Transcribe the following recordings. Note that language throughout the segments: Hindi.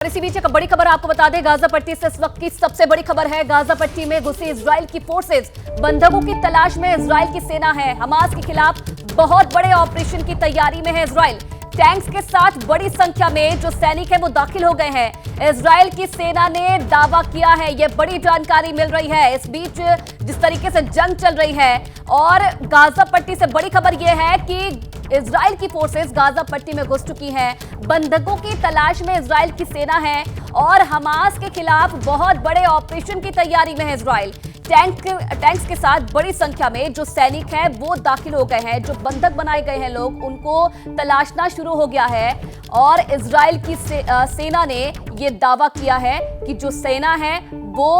इसी बीच एक बड़ी खबर आपको बता दें, गाजा पट्टी से इस वक्त की सबसे बड़ी खबर है। गाजा पट्टी में घुसी इजराइल की फोर्सेस, बंधकों की तलाश में इजराइल की सेना है। हमास के खिलाफ बहुत बड़े ऑपरेशन की तैयारी में है इजराइल। टैंक्स के साथ बड़ी संख्या में जो सैनिक है वो दाखिल हो गए हैं। इजराइल की सेना ने दावा किया है, ये बड़ी जानकारी मिल रही है। इस बीच जिस तरीके से जंग चल रही है और गाजा पट्टी से बड़ी खबर यह है कि इजराइल की फोर्सेस गाजा पट्टी में घुस चुकी हैं। बंधकों की तलाश में इजराइल की सेना है और हमास के खिलाफ बहुत बड़े ऑपरेशन की तैयारी में है इजराइल। टैंक्स के साथ बड़ी संख्या में जो सैनिक हैं वो दाखिल हो गए हैं। जो बंधक बनाए गए हैं लोग, उनको तलाशना शुरू हो गया है और इजराइल की सेना ने ये दावा किया है कि जो सेना है वो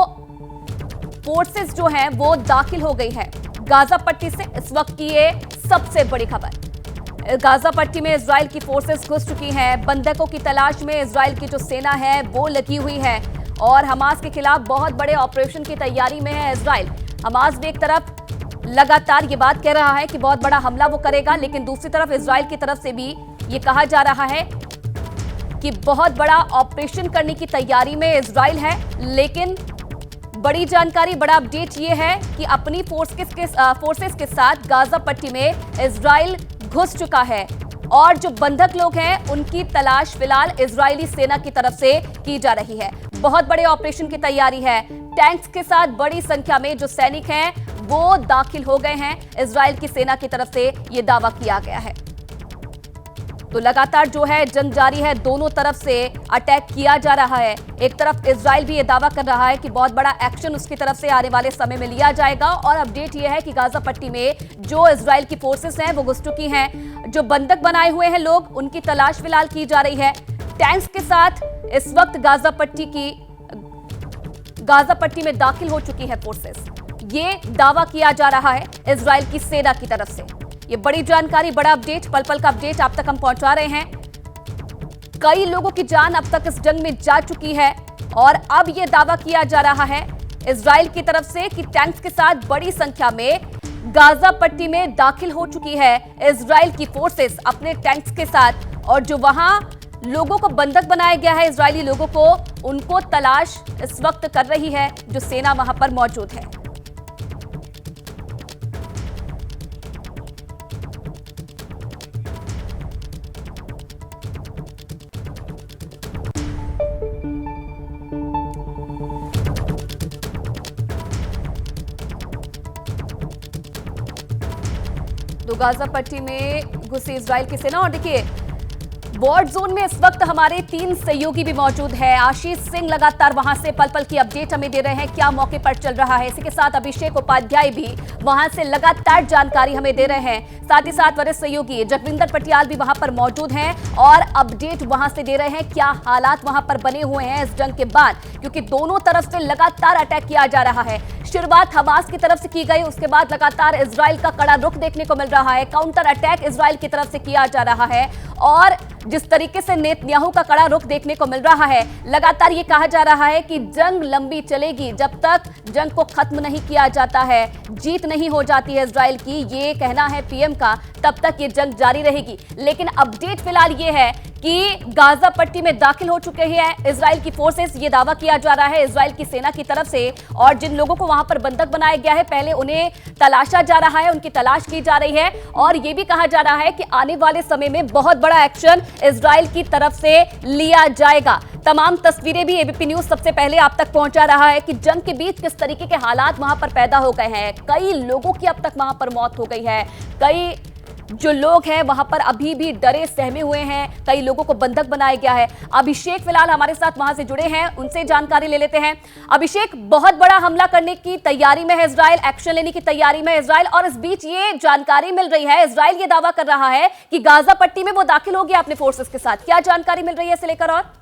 फोर्सेस जो हैं वो दाखिल हो गई है गाजा पट्टी से। इस वक्त की ये सबसे बड़ी खबर। गाजा पट्टी में इजराइल की फोर्सेस घुस चुकी हैं। बंधकों की तलाश में इजराइल की जो सेना है वो लगी हुई है और हमास के खिलाफ बहुत बड़े ऑपरेशन की तैयारी में है इजराइल। हमास भी एक तरफ लगातार ये बात कह रहा है कि बहुत बड़ा हमला वो करेगा, लेकिन दूसरी तरफ इजराइल की तरफ से भी ये कहा जा रहा है कि बहुत बड़ा ऑपरेशन करने की तैयारी में इजराइल है। लेकिन बड़ी जानकारी, बड़ा अपडेट ये है कि अपनी फोर्सेस के साथ गाजा पट्टी में इजराइल घुस चुका है और जो बंधक लोग हैं उनकी तलाश फिलहाल इजरायली सेना की तरफ से की जा रही है। बहुत बड़े ऑपरेशन की तैयारी है। टैंक्स के साथ बड़ी संख्या में जो सैनिक हैं वो दाखिल हो गए हैं। इजराइल की सेना की तरफ से यह दावा किया गया है। तो लगातार जो है जंग जारी है, दोनों तरफ से अटैक किया जा रहा है। एक तरफ इजराइल भी ये दावा कर रहा है कि बहुत बड़ा एक्शन उसकी तरफ से आने वाले समय में लिया जाएगा और अपडेट ये है कि गाजा पट्टी में जो इजराइल की फोर्सेस हैं वो घुस चुकी हैं। जो बंधक बनाए हुए हैं लोग, उनकी तलाश फिलहाल की जा रही है। टैंक्स के साथ इस वक्त गाजा पट्टी में दाखिल हो चुकी है फोर्सेस। ये दावा किया जा रहा है इजराइल की सेना की तरफ से। ये बड़ी जानकारी, बड़ा अपडेट, पल पल का अपडेट आप तक हम पहुंचा रहे हैं। कई लोगों की जान अब तक इस जंग में जा चुकी है और अब यह दावा किया जा रहा है इजराइल की तरफ से कि टैंक्स के साथ बड़ी संख्या में गाजा पट्टी में दाखिल हो चुकी है इजराइल की फोर्सेस अपने टैंक्स के साथ। और जो वहां लोगों को बंधक बनाया गया है, इजरायली लोगों को, उनको तलाश इस वक्त कर रही है जो सेना वहां पर मौजूद है। तो गाजा पट्टी में घुसी इजराइल की सेना और देखिए वॉर जोन में इस वक्त हमारे 3 सहयोगी भी मौजूद है। आशीष सिंह लगातार वहां से पल पल की अपडेट हमें दे रहे हैं, क्या मौके पर चल रहा है। इसी के साथ अभिषेक उपाध्याय भी वहां से लगातार जानकारी हमें दे रहे हैं। साथ ही साथ वरिष्ठ सहयोगी जगविंदर पटियाल भी वहां पर मौजूद हैं और अपडेट वहां से दे रहे हैं क्या हालात वहां पर बने हुए हैं इस जंग के बाद, क्योंकि दोनों तरफ से लगातार अटैक किया जा रहा है। शुरुआत हमास की तरफ से की गई, उसके बाद लगातार इजराइल का कड़ा रुख देखने को मिल रहा है। काउंटर अटैक इजराइल की तरफ से किया जा रहा है और जिस तरीके से नेतन्याहू का कड़ा रुख देखने को मिल रहा है, लगातार ये कहा जा रहा है कि जंग लंबी चलेगी। जब तक जंग को खत्म नहीं किया जाता है, जीत नहीं हो जाती है इजराइल की, ये कहना है पीएम का, तब तक ये जंग जारी रहेगी। लेकिन अपडेट फिलहाल ये है कि गाजा पट्टी में दाखिल हो चुके हैं इजराइल की फोर्सेस, ये दावा किया जा रहा है इजराइल की सेना की तरफ से। और जिन लोगों को वहां पर बंधक बनाया गया है, पहले उन्हें तलाशा जा रहा है, उनकी तलाश की जा रही है और ये भी कहा जा रहा है कि आने वाले समय में बहुत बड़ा एक्शन इजराइल की तरफ से लिया जाएगा। तमाम तस्वीरें भी एबीपी न्यूज सबसे पहले आप तक पहुंचा रहा है कि जंग के बीच किस तरीके के हालात वहां पर पैदा हो गए हैं। कई लोगों की अब तक वहां पर मौत हो गई है। कई जो लोग हैं वहां पर अभी भी डरे सहमे हुए हैं। कई लोगों को बंधक बनाया गया है। अभिषेक फिलहाल हमारे साथ वहां से जुड़े हैं, उनसे जानकारी ले लेते हैं। अभिषेक, बहुत बड़ा हमला करने की तैयारी में है इजराइल, एक्शन लेने की तैयारी में है इजराइल और इस बीच ये जानकारी मिल रही है, इजराइल ये दावा कर रहा है कि गाजा पट्टी में वो दाखिल हो गया अपने फोर्सेस के साथ। क्या जानकारी मिल रही है इसे लेकर? और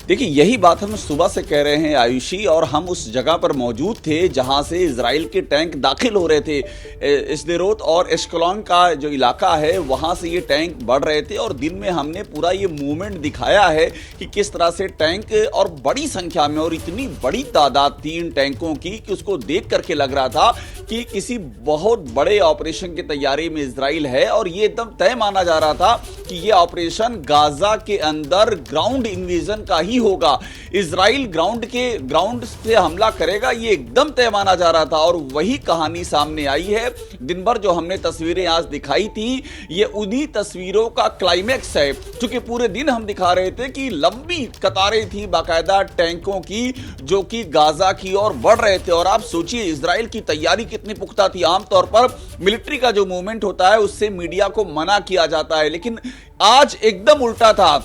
देखिए, यही बात हम सुबह से कह रहे हैं आयुषी, और हम उस जगह पर मौजूद थे जहां से इजराइल के टैंक दाखिल हो रहे थे। स्देरोत और एश्कलोन का जो इलाका है वहां से ये टैंक बढ़ रहे थे और दिन में हमने पूरा ये मूवमेंट दिखाया है कि किस तरह से टैंक और बड़ी संख्या में, और इतनी बड़ी तादाद थी इन टैंकों की कि उसको देख करके लग रहा था कि किसी बहुत बड़े ऑपरेशन की तैयारी में इजराइल है और ये एकदम तय माना जा रहा था कि ये ऑपरेशन गाजा के अंदर ग्राउंड इन्वेजन का ही होगा। इजराइल ग्राउंड से हमला करेगा, ये एकदम तय माना जा रहा था और वही कहानी सामने आई है। दिन भर जो हमने तस्वीरें आज दिखाई थी, ये उन्हीं तस्वीरों का क्लाइमेक्स है, क्योंकि पूरे दिन हम दिखा रहे थे कि लंबी कतारें थी बाकायदा टैंकों की जो कि गाजा की ओर बढ़ रहे थे। और आप सोचिए इजराइल की तैयारी कितनी पुख्ता थी। आमतौर पर मिलिट्री का जो मूवमेंट होता है उससे मीडिया को मना किया जाता है, लेकिन आज एकदम उल्टा था।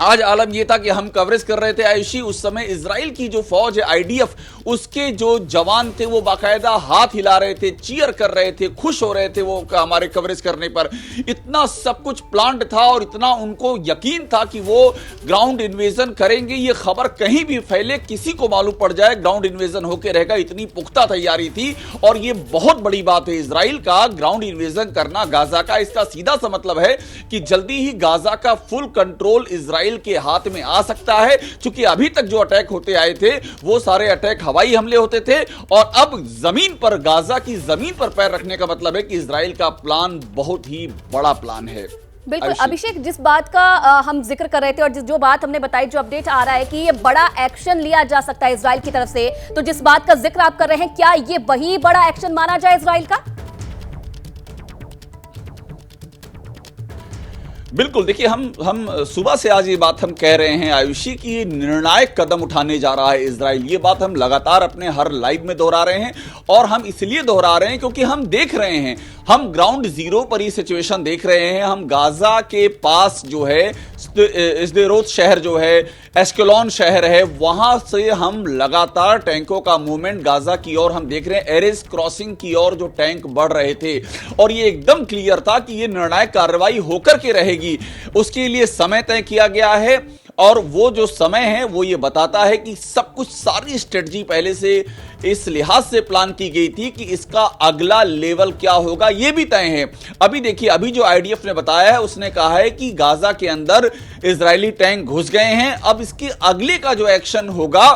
आज आलम यह था कि हम कवरेज कर रहे थे आयुषी, उस समय इजराइल की जो फौज है आईडीएफ, उसके जो जवान थे वो बाकायदा हाथ हिला रहे थे, चीयर कर रहे थे, खुश हो रहे थे वो हमारे कवरेज करने पर। इतना सब कुछ प्लान्ड था और इतना उनको यकीन था कि वो ग्राउंड इन्वेजन करेंगे, ये खबर कहीं भी फैले, किसी को मालूम पड़ जाए ग्राउंड इन्वेजन होकर रहेगा, इतनी पुख्ता तैयारी थी। और ये बहुत बड़ी बात है इजराइल का ग्राउंड इन्वेजन करना गाजा का। इसका सीधा सा मतलब है कि जल्दी ही गाजा का फुल कंट्रोल इजराइल के हाथ में आ सकता है, क्योंकि अभी तक जो अटैक होते आए थे वो सारे अटैक हवाई हमले होते थे और अब जमीन पर, गाजा की जमीन पर पैर रखने का मतलब है कि इजराइल का प्लान बहुत ही बड़ा प्लान है। बिल्कुल अभिषेक, जिस बात का हम जिक्र कर रहे थे और जो बात हमने बताई, जो अपडेट आ रहा है कि ये बड़ा एक्शन लिया जा सकता है इजराइल की तरफ से, तो जिस बात का जिक्र आप कर रहे हैं, क्या ये वही बड़ा एक्शन माना जाए इजराइल का? बिल्कुल, देखिए हम सुबह से आज ये बात हम कह रहे हैं आयुषी की निर्णायक कदम उठाने जा रहा है इजराइल। ये बात हम लगातार अपने हर लाइव में दोहरा रहे हैं और हम इसलिए दोहरा रहे हैं क्योंकि हम देख रहे हैं, हम ग्राउंड जीरो पर ही सिचुएशन देख रहे हैं। हम गाजा के पास जो है स्देरोत शहर जो है, एस्केलॉन शहर है, वहां से हम लगातार टैंकों का मूवमेंट गाजा की ओर हम देख रहे हैं। एरेस क्रॉसिंग की ओर जो टैंक बढ़ रहे थे और ये एकदम क्लियर था कि ये निर्णायक कार्रवाई होकर के रहेगी। उसके लिए समय तय किया गया है और वो जो समय है वो ये बताता है कि सब कुछ, सारी स्ट्रेटजी पहले से इस लिहाज से प्लान की गई थी कि इसका अगला लेवल क्या होगा ये भी तय है। अभी देखिए, अभी जो आईडीएफ ने बताया है, उसने कहा है कि गाजा के अंदर इजरायली टैंक घुस गए हैं। अब इसके अगले का जो एक्शन होगा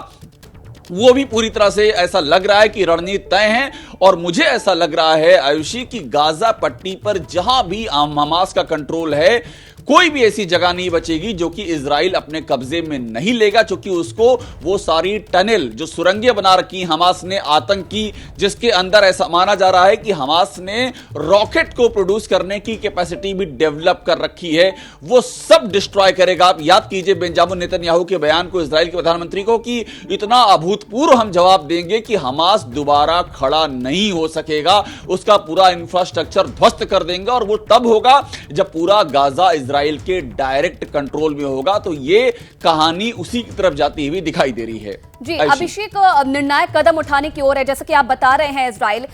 वो भी पूरी तरह से ऐसा लग रहा है कि रणनीति तय है। और मुझे ऐसा लग रहा है आयुषी कि गाजा पट्टी पर जहां भी हमास का कंट्रोल है, कोई भी ऐसी जगह नहीं बचेगी जो कि इजराइल अपने कब्जे में नहीं लेगा, क्योंकि उसको वो सारी टनल जो सुरंगें बना रखी हमास ने आतंक की, जिसके अंदर ऐसा माना जा रहा है कि हमास ने रॉकेट को प्रोड्यूस करने की कैपेसिटी भी डेवलप कर रखी है, वो सब डिस्ट्रॉय करेगा। आप याद कीजिए बेंजामिन नेतन्याहू के बयान को, इजराइल के प्रधानमंत्री को, कि इतना अभूतपूर्व हम जवाब देंगे कि हमास दोबारा खड़ा नहीं हो सकेगा, उसका पूरा इंफ्रास्ट्रक्चर ध्वस्त कर देंगे। और वो तब होगा जब पूरा गाजा इजराइल के डायरेक्ट कंट्रोल में होगा। तो ये कहानी उसी की तरफ जाती हुई दिखाई दे रही है। जी अभिषेक, निर्णायक कदम उठाने की ओर है, जैसे कि आप बता रहे हैं इजराइल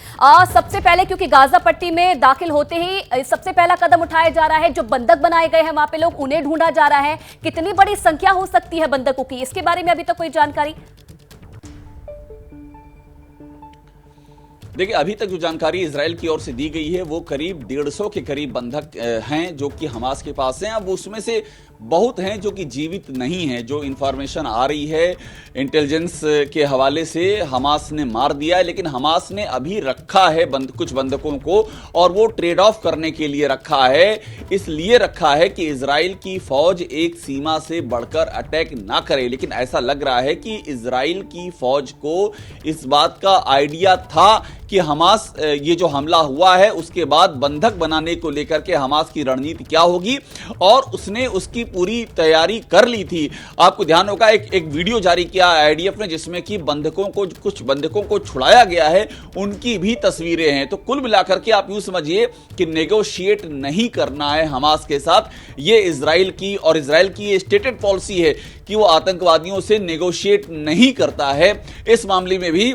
सबसे पहले, क्योंकि गाजा पट्टी में दाखिल होते ही सबसे पहला कदम उठाया जा रहा है। जो बंधक बनाए गए हैं वहां पे लोग, उन्हें ढूंढा जा रहा है। कितनी बड़ी संख्या हो सकती है बंधकों की, इसके बारे में अभी तक कोई जानकारी? देखिए, अभी तक जो जानकारी इजराइल की ओर से दी गई है वो करीब 150 के करीब बंधक हैं जो कि हमास के पास हैं। अब उसमें से बहुत हैं जो कि जीवित नहीं हैं। जो इंफॉर्मेशन आ रही है इंटेलिजेंस के हवाले से, हमास ने मार दिया है, लेकिन हमास ने अभी रखा है कुछ बंधकों को, और वो ट्रेड ऑफ करने के लिए रखा है। इसलिए रखा है कि इजराइल की फौज एक सीमा से बढ़कर अटैक ना करे। लेकिन ऐसा लग रहा है कि इजराइल की फौज को इस बात का आइडिया था कि हमास, ये जो हमला हुआ है उसके बाद बंधक बनाने को लेकर के हमास की रणनीति क्या होगी, और उसने उसकी पूरी तैयारी कर ली थी। आपको ध्यान होगा एक वीडियो जारी किया आईडीएफ ने जिसमें कि कुछ बंधकों को छुड़ाया गया है, उनकी भी तस्वीरें हैं। तो कुल मिलाकर के आप यूं समझिए कि नेगोशिएट नहीं करना है हमास के साथ, ये इजराइल की और इजराइल की ये स्टेटेड पॉलिसी है कि वो आतंकवादियों से नेगोशिएट नहीं करता है। इस मामले में भी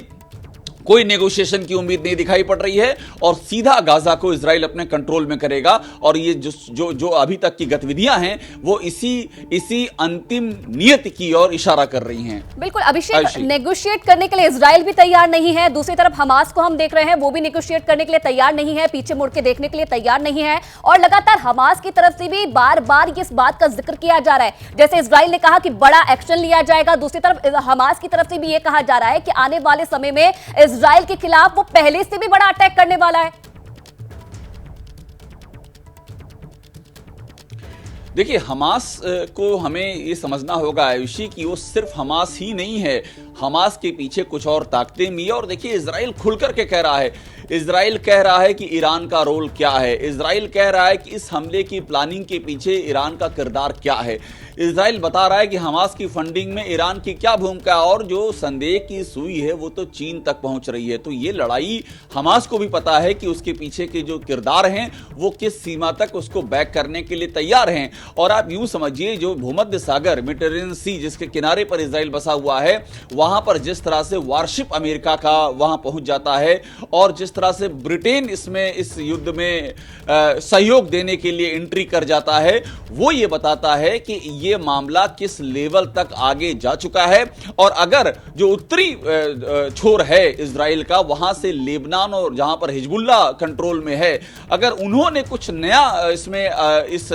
कोई नेगोशिएशन की उम्मीद नहीं दिखाई पड़ रही है और सीधा गाजा को इजराइल अपने कंट्रोल में करेगा। और ये जो अभी तक की गतिविधियां हैं वो इसी अंतिम नियति की ओर इशारा कर रही हैं। बिल्कुल अभिषेक, नेगोशिएट करने के लिए इजराइल भी तैयार नहीं है, दूसरी तरफ हमास को हम देख रहे हैं वो भी नेगोशिएट करने के लिए तैयार नहीं है, पीछे मुड़ के देखने के लिए तैयार नहीं है। और लगातार हमास की तरफ से भी बार बार इस बात का जिक्र किया जा रहा है, जैसे इजराइल ने कहा कि बड़ा एक्शन लिया जाएगा, दूसरी तरफ हमास की तरफ से भी ये कहा जा रहा है कि आने वाले समय में इजराइल के खिलाफ वो पहले से भी बड़ा अटैक करने वाला है? देखिए, हमास को हमें ये समझना होगा आयुषी कि वो सिर्फ हमास ही नहीं है, हमास के पीछे कुछ और ताकतें भी है। और देखिए, इजराइल खुल करके कह रहा है, इजराइल कह रहा है कि ईरान का रोल क्या है, इजराइल कह रहा है कि इस हमले की प्लानिंग के पीछे ईरान का किरदार क्या है, इजराइल बता रहा है कि हमास की फंडिंग में ईरान की क्या भूमिका है, और जो संदेह की सुई है वो तो चीन तक पहुंच रही है। तो ये लड़ाई हमास को भी पता है कि उसके पीछे के जो किरदार हैं वो किस सीमा तक उसको बैक करने के लिए तैयार हैं। और आप यूं समझिए, जो भूमध्य सागर मेडिटेरेनियन सी जिसके किनारे पर इजराइल बसा हुआ है, वहां पर जिस तरह से वारशिप अमेरिका का वहां पहुंच जाता है और जिस तरह से ब्रिटेन इसमें इस युद्ध में सहयोग देने के लिए एंट्री कर जाता है, वो ये बताता है कि ये मामला किस लेवल तक आगे जा चुका है। और अगर जो उत्तरी छोर है इजराइल का, वहां से लेबनान और जहां पर हिजबुल्ला कंट्रोल में है, अगर उन्होंने कुछ नया इसमें इस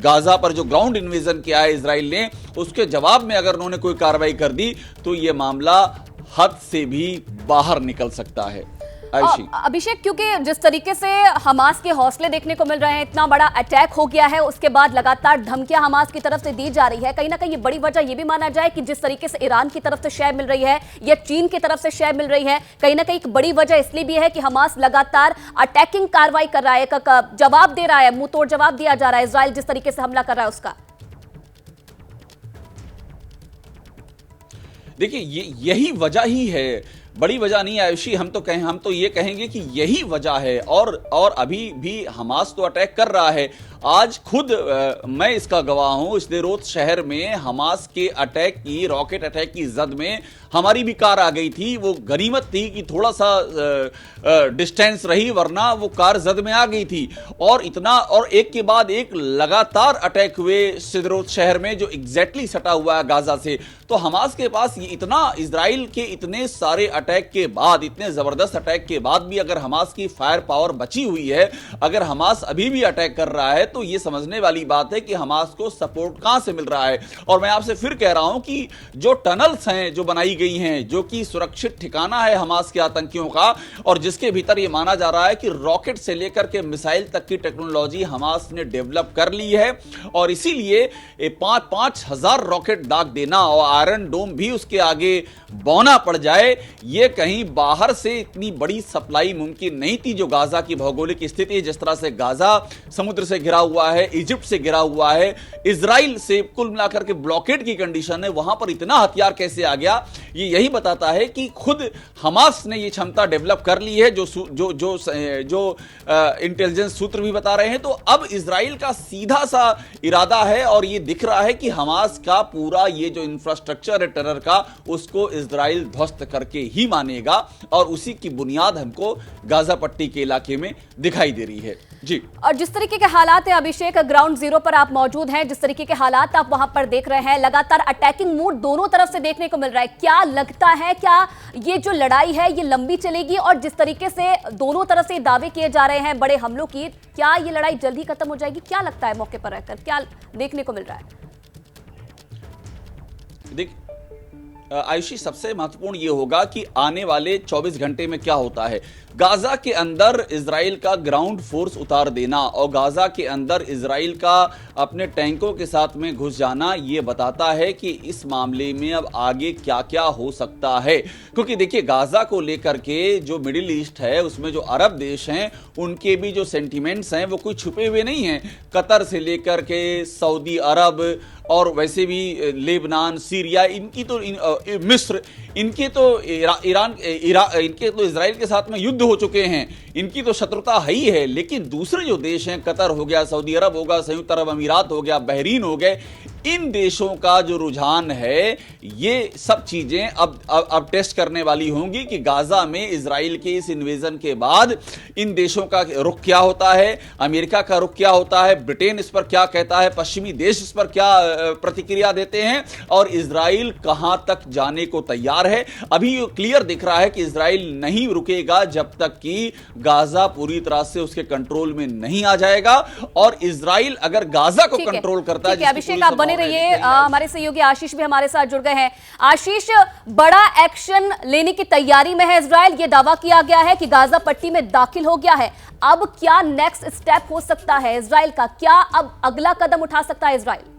गाजा पर जो ग्राउंड इन्वेजन किया है इजराइल ने, उसके जवाब में अगर उन्होंने कोई कार्रवाई कर दी तो यह मामला हद से भी बाहर निकल सकता है। अभिषेक, क्योंकि जिस तरीके से हमास के हौसले देखने को मिल रहे हैं, इतना बड़ा अटैक हो गया है, उसके बाद लगातार धमकियां हमास की तरफ से दी जा रही है, कहीं ना कहीं ये बड़ी वजह ये भी माना जाए कि जिस तरीके से ईरान की तरफ से शय मिल रही है या चीन की तरफ से शय मिल रही है, कहीं ना कहीं एक बड़ी वजह इसलिए भी है कि हमास लगातार अटैकिंग कार्रवाई कर रहा है, जवाब दे रहा है, मुंह तोड़ जवाब दिया जा रहा है इजराइल जिस तरीके से हमला कर रहा है उसका। देखिए, यही वजह ही है, बड़ी वजह नहीं आयुषी। हम तो ये कहेंगे कि यही वजह है। और अभी भी हमास तो अटैक कर रहा है। आज खुद मैं इसका गवाह हूं, स्देरोत शहर में हमास के अटैक की, रॉकेट अटैक की जद में हमारी भी कार आ गई थी। वो गनीमत थी कि थोड़ा सा डिस्टेंस रही, वरना वो कार जद में आ गई थी। और एक के बाद एक लगातार अटैक हुए स्देरोत शहर में, जो एग्जैक्टली सटा हुआ है गाजा से। तो हमास के पास ये इतना, इजराइल के इतने सारे अटैक के बाद, इतने जबरदस्त अटैक के बाद भी अगर हमास की फायर पावर बची हुई है, अगर हमास अभी भी अटैक कर रहा है, तो ये समझने वाली बात है कि हमास को सपोर्ट कहां से मिल रहा है। और मैं आपसे फिर कह रहा हूं कि जो टनल्स हैं जो बनाई गई हैं, जो कि सुरक्षित ठिकाना है हमास के आतंकियों का, और जिसके भीतर ये माना जा रहा है कि रॉकेट से लेकर के मिसाइल तक की टेक्नोलॉजी हमास ने डेवलप कर ली है। और इसीलिए 5,000 रॉकेट दाग देना और आयरन डोम भी उसके आगे बौना पड़ जाए, ये कहीं बाहर से इतनी बड़ी सप्लाई मुमकिन नहीं थी। जो गाजा की भौगोलिक स्थिति है, जिस तरह से गाजा समुद्र से घिरा हुआ है, इजिप्ट से घिरा हुआ है, इजराइल से कुल मिलाकर के ब्लॉकेड की कंडीशन है, वहां पर इतना हथियार कैसे आ गया, ये यही बताता है कि खुद हमास ने ये क्षमता डेवलप कर ली है, जो इंटेलिजेंस सूत्र भी बता रहे हैं। तो अब इजराइल का सीधा सा इरादा है, और ये दिख रहा है कि हमास का पूरा ये जो इंफ्रास्ट्रक्चर है टेरर का, उसको इजराइल ध्वस्त करके ही मानेगा। और उसी की बुनियाद हमको गाजा पट्टी के इलाके में दिखाई दे रही है। जी, और जिस तरीके के हालात है अभिषेक, ग्राउंड जीरो पर आप मौजूद हैं, जिस तरीके के हालात आप वहां पर देख रहे हैं, लगातार अटैकिंग मूड दोनों तरफ से देखने को मिल रहा है। क्या लगता है, क्या ये जो लड़ाई है ये लंबी चलेगी? और जिस तरीके से दोनों तरफ से दावे किए जा रहे हैं बड़े हमलों की, क्या ये लड़ाई जल्दी खत्म हो जाएगी? क्या लगता है मौके पर रहकर, क्या देखने को मिल रहा है? आयुषी, सबसे महत्वपूर्ण यह होगा कि आने वाले 24 घंटे में क्या होता है। गाजा के अंदर इजराइल का ग्राउंड फोर्स उतार देना और गाजा के अंदर इजराइल का अपने टैंकों के साथ में घुस जाना, यह बताता है कि इस मामले में अब आगे क्या क्या हो सकता है। क्योंकि देखिए, गाजा को लेकर के जो मिडिल ईस्ट है, उसमें जो अरब देश हैं, उनके भी जो सेंटिमेंट्स हैं वो कोई छुपे हुए नहीं हैं। कतर से लेकर के सऊदी अरब, और वैसे भी लेबनान, सीरिया, इनकी तो मिस्र, इनके तो ईरान, इनके तो इजराइल के साथ में युद्ध हो चुके हैं, इनकी तो शत्रुता है ही है। लेकिन दूसरे जो देश हैं, कतर हो गया, सऊदी अरब होगा, संयुक्त अरब अमीरात हो गया, बहरीन हो गए, इन देशों का जो रुझान है, ये सब चीजें अब टेस्ट करने वाली होंगी कि गाजा में इजराइल के इस इन्वेजन के बाद इन देशों का रुख क्या होता है, अमेरिका का रुख क्या होता है, ब्रिटेन इस पर क्या कहता है, पश्चिमी देश इस पर क्या प्रतिक्रिया देते हैं, और इजराइल कहां तक जाने को तैयार है। अभी क्लियर दिख रहा है कि इजराइल नहीं रुकेगा जब तक कि गाजा पूरी तरह से उसके कंट्रोल में नहीं आ जाएगा। और इजराइल अगर गाजा को कंट्रोल करता है, अभिषेक आप बने बने रहिए। हमारे सहयोगी आशीष भी हमारे साथ जुड़ गए हैं। आशीष, बड़ा एक्शन लेने की तैयारी में है इजराइल। ये दावा किया गया है कि गाजा पट्टी में दाखिल हो गया है। अब क्या नेक्स्ट स्टेप हो सकता है इजराइल का? क्या अब अगला कदम उठा सकता है इजराइल?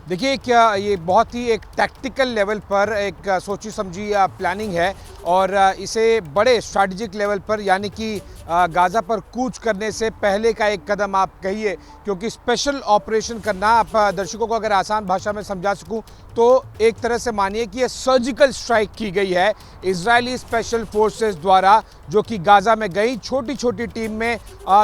देखिए, क्या ये बहुत ही एक टैक्टिकल लेवल पर एक सोची समझी प्लानिंग है और इसे बड़े स्ट्रैटेजिक लेवल पर, यानी कि गाज़ा पर कूच करने से पहले का एक कदम आप कहिए, क्योंकि स्पेशल ऑपरेशन करना, आप दर्शकों को अगर आसान भाषा में समझा सकूं तो एक तरह से मानिए कि ये सर्जिकल स्ट्राइक की गई है इजरायली स्पेशल फोर्सेस द्वारा, जो कि गाज़ा में गई। छोटी छोटी टीम में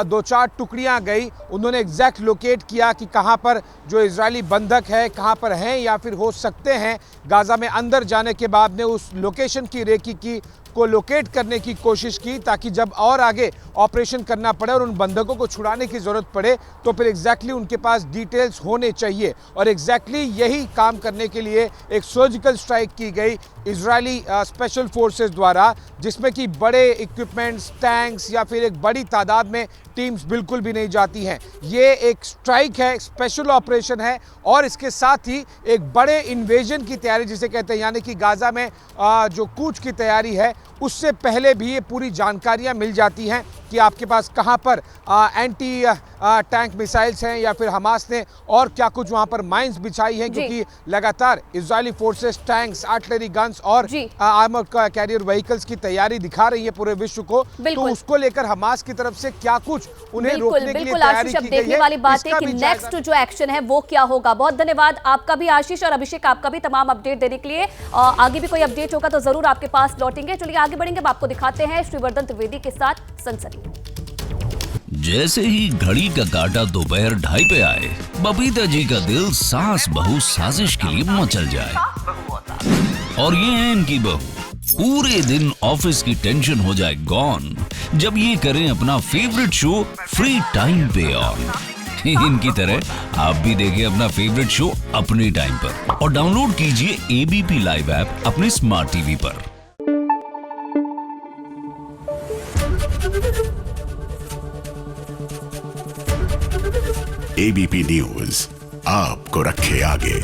2-4 टुकड़ियां गई। उन्होंने एग्जैक्ट लोकेट किया कि कहां पर जो इजरायली बंधक है कहां पर हैं या फिर हो सकते हैं। गाज़ा में अंदर जाने के बाद ने उस लोकेशन की रेकी की को लोकेट करने की कोशिश की, ताकि जब और आगे ऑपरेशन करना पड़े और उन बंधकों को छुड़ाने की ज़रूरत पड़े तो फिर एग्जैक्टली उनके पास डिटेल्स होने चाहिए। और एग्जैक्टली यही काम करने के लिए एक सर्जिकल स्ट्राइक की गई इजरायली स्पेशल फोर्सेस द्वारा, जिसमें कि बड़े इक्विपमेंट्स, टैंक्स या फिर एक बड़ी तादाद में टीम्स बिल्कुल भी नहीं जाती हैं। ये एक स्ट्राइक है, स्पेशल ऑपरेशन है और इसके साथ ही एक बड़े इन्वेजन की तैयारी जिसे कहते हैं, यानी कि गाज़ा में जो कूच की तैयारी है उससे पहले भी ये पूरी जानकारियां मिल जाती हैं कि आपके पास कहां पर एंटी टैंक मिसाइल्स हैं या फिर हमास ने और क्या कुछ वहां पर माइंस बिछाई हैं, क्योंकि लगातार Israeli forces tanks, artillery guns और आर्मर कैरियर व्हीकल्स की तैयारी दिखा रही है पूरे विश्व को। तो उसको लेकर हमास की तरफ से क्या कुछ उन्हें रोकने के लिए तैयारी की गई है। वाली बात है कि नेक्स्ट जो एक्शन है वो क्या होगा। बहुत धन्यवाद आपका भी आशीष, और अभिषेक आपका भी तमाम अपडेट देने के लिए। आगे भी कोई अपडेट होगा तो जरूर आपके पास लौटेंगे। चलिए आगे बढ़ेंगे, अब आपको दिखाते हैं श्रीवर्धन त्रिवेदी के साथ सनसनी। जैसे ही घड़ी का काटा दोपहर 2:30 पे आए, बबीता जी का दिल सास बहू साजिश के लिए मचल जाए। और ये है इनकी बहू, पूरे दिन ऑफिस की टेंशन हो जाए गॉन जब ये करें अपना फेवरेट शो फ्री टाइम पे ऑन। इनकी तरह आप भी देखिए अपना फेवरेट शो अपने टाइम पर और डाउनलोड कीजिए ABP लाइव ऐप अपने स्मार्ट टीवी पर। ABP न्यूज आपको रखे आगे।